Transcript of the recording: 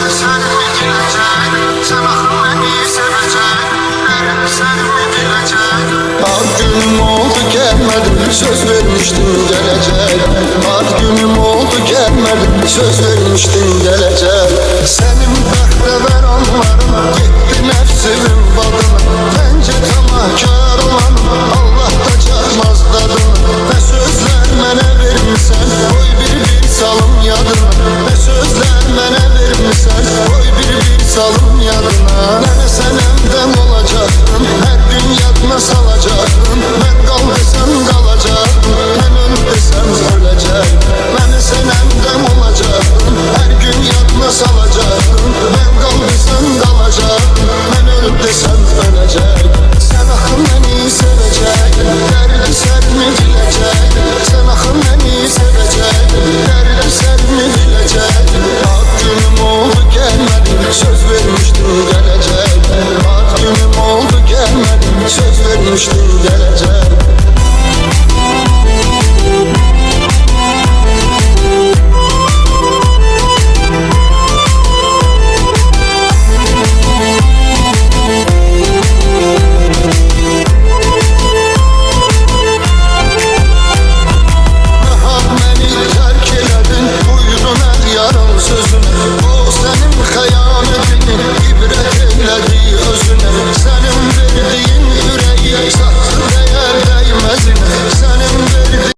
sen mi gelecek? Sen aklım beni sevecek. Derim sen mi gelecek? Ad günüm oldu gelmedin, söz vermiştin gelecek. Ad günüm oldu gelmedin, söz vermiştin gelecek. Senin pehlever anların gitti nefsimin badına. Bence tamahkar olan Allah da çarmaz tadını. Ne sözler mene vermişsen koy bir salım yadına. Ne sözler mene vermişsen koy bir salım yadına. Nene sen evden olacaktın, her gün yadına salacaktın. Ben kal desem kalacaktın, ben öl desem ölecek. Nene sen evden olacaktın, her gün yadına salacaktın. Ben kal desem kalacaktın, ben öl desem ölecek. Sen akın beni sevecek, derdi sen mi bilecek? Sen akın beni sevecek, derdi sen mi bilecek? Ad günüm oldu gelmedin, söz vermiştin gelecek. Ad günüm oldu gelmedin, söz vermiştin gelecek. Nahak beni terk eledin, uydun her yarın sözüne.